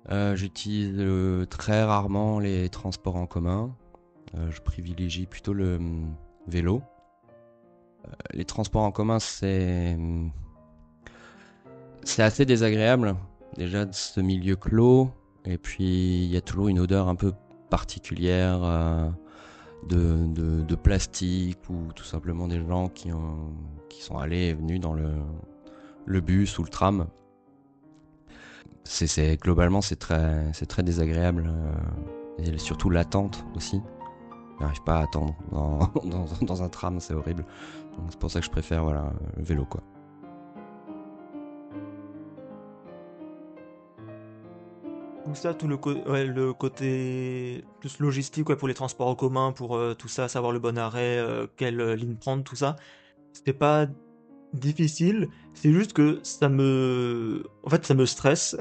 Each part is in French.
J'utilise très rarement les transports en commun. Je privilégie plutôt le vélo. Les transports en commun, c'est assez désagréable. Déjà de ce milieu clos, et puis il y a toujours une odeur un peu particulière de plastique ou tout simplement des gens qui sont allés et venus dans le bus ou le tram. Globalement c'est très désagréable et surtout l'attente aussi. Je n'arrive pas à attendre dans un tram, c'est horrible. Donc c'est pour ça que je préfère voilà le vélo quoi. Tout ça, le côté plus logistique, ouais, pour les transports en commun, pour tout ça, savoir le bon arrêt, quelle ligne prendre, tout ça, c'était pas difficile. C'est juste que en fait, ça me stresse.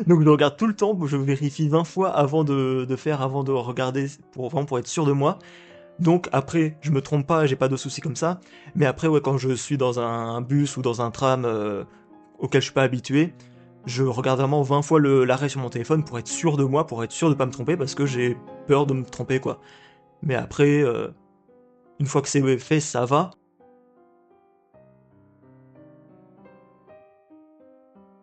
Donc je regarde tout le temps, je vérifie 20 fois avant de regarder, vraiment pour être sûr de moi. Donc après, je me trompe pas, j'ai pas de soucis comme ça. Mais après, ouais, quand je suis dans un bus ou dans un tram auquel je suis pas habitué, je regarde vraiment 20 fois l'arrêt sur mon téléphone pour être sûr de moi, pour être sûr de pas me tromper, parce que j'ai peur de me tromper, quoi. Mais après, une fois que c'est fait, ça va.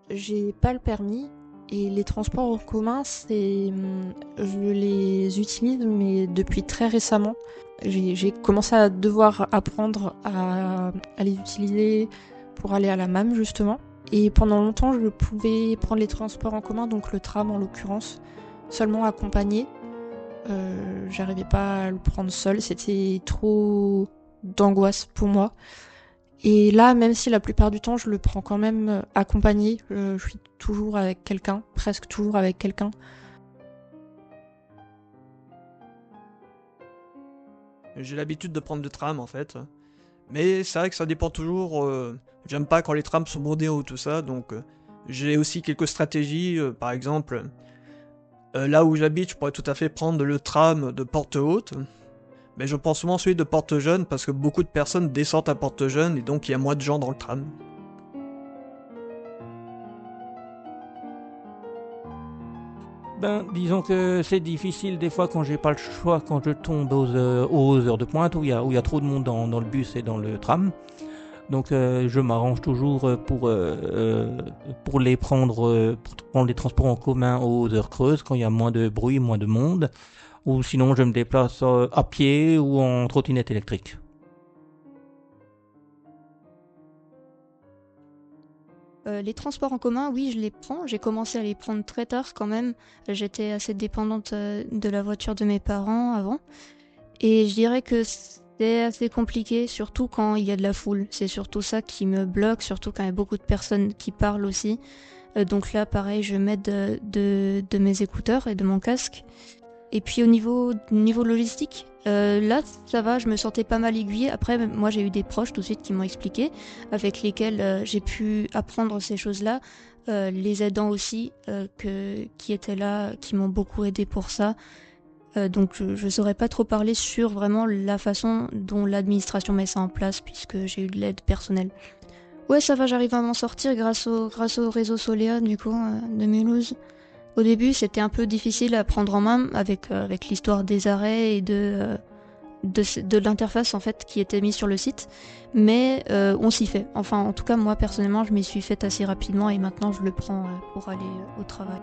J'ai pas le permis et les transports en commun, je les utilise mais depuis très récemment. J'ai commencé à devoir apprendre à les utiliser pour aller à la MAM justement. Et pendant longtemps, je pouvais prendre les transports en commun, donc le tram en l'occurrence, seulement accompagné. J'arrivais pas à le prendre seul, c'était trop d'angoisse pour moi. Et là, même si la plupart du temps je le prends quand même accompagné, je suis toujours avec quelqu'un, presque toujours avec quelqu'un. J'ai l'habitude de prendre le tram en fait. Mais c'est vrai que ça dépend toujours. J'aime pas quand les trams sont bondés ou tout ça, donc j'ai aussi quelques stratégies. Par exemple, là où j'habite, je pourrais tout à fait prendre le tram de Porte Haute. Mais je prends souvent celui de Porte Jeune parce que beaucoup de personnes descendent à Porte Jeune et donc il y a moins de gens dans le tram. Ben, disons que c'est difficile des fois quand j'ai pas le choix, quand je tombe aux heures de pointe où il y a trop de monde dans le bus et dans le tram. Donc je m'arrange toujours pour prendre les transports en commun aux heures creuses quand il y a moins de bruit, moins de monde. Ou sinon je me déplace à pied ou en trottinette électrique. Les transports en commun, oui, je les prends. J'ai commencé à les prendre très tard quand même. J'étais assez dépendante de la voiture de mes parents avant. Et je dirais que c'est assez compliqué, surtout quand il y a de la foule. C'est surtout ça qui me bloque, surtout quand il y a beaucoup de personnes qui parlent aussi. Donc là, pareil, je m'aide de mes écouteurs et de mon casque. Et puis au niveau logistique, là, ça va, je me sentais pas mal aiguillée. Après, moi, j'ai eu des proches tout de suite qui m'ont expliqué, avec lesquels j'ai pu apprendre ces choses-là. Les aidants aussi, qui étaient là, qui m'ont beaucoup aidé pour ça. Donc je saurais pas trop parler sur vraiment la façon dont l'administration met ça en place, puisque j'ai eu de l'aide personnelle. Ouais, ça va, j'arrive à m'en sortir grâce au réseau Solea, du coup, de Mulhouse. Au début, c'était un peu difficile à prendre en main avec l'histoire des arrêts et de l'interface en fait qui était mise sur le site, mais on s'y fait. Enfin, en tout cas, moi personnellement, je m'y suis faite assez rapidement et maintenant je le prends pour aller au travail.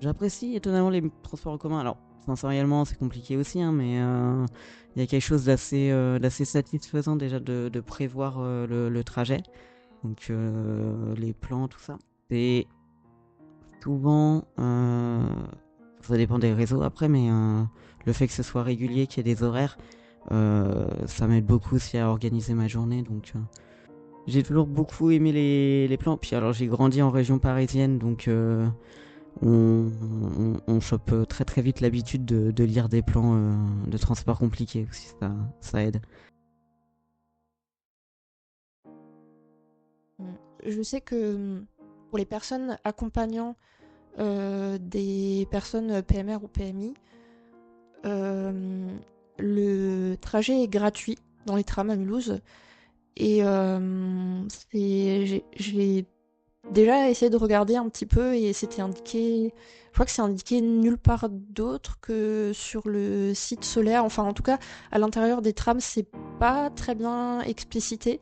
J'apprécie étonnamment les transports en commun. Alors, sensoriellement, c'est compliqué aussi, hein, mais il y a quelque chose d'assez satisfaisant déjà de prévoir le trajet. Donc, les plans, tout ça. C'est souvent, ça dépend des réseaux après, mais le fait que ce soit régulier, qu'il y ait des horaires, ça m'aide beaucoup aussi à organiser ma journée. Donc, j'ai toujours beaucoup aimé les plans. Puis alors, j'ai grandi en région parisienne, donc on chope très très vite l'habitude de lire des plans de transport compliqués aussi, ça aide. Je sais que pour les personnes accompagnant des personnes PMR ou PMI, le trajet est gratuit dans les trams à Mulhouse. Et j'ai déjà essayé de regarder un petit peu et c'était indiqué. Je crois que c'est indiqué nulle part d'autre que sur le site solaire. Enfin, en tout cas, à l'intérieur des trams, c'est pas très bien explicité.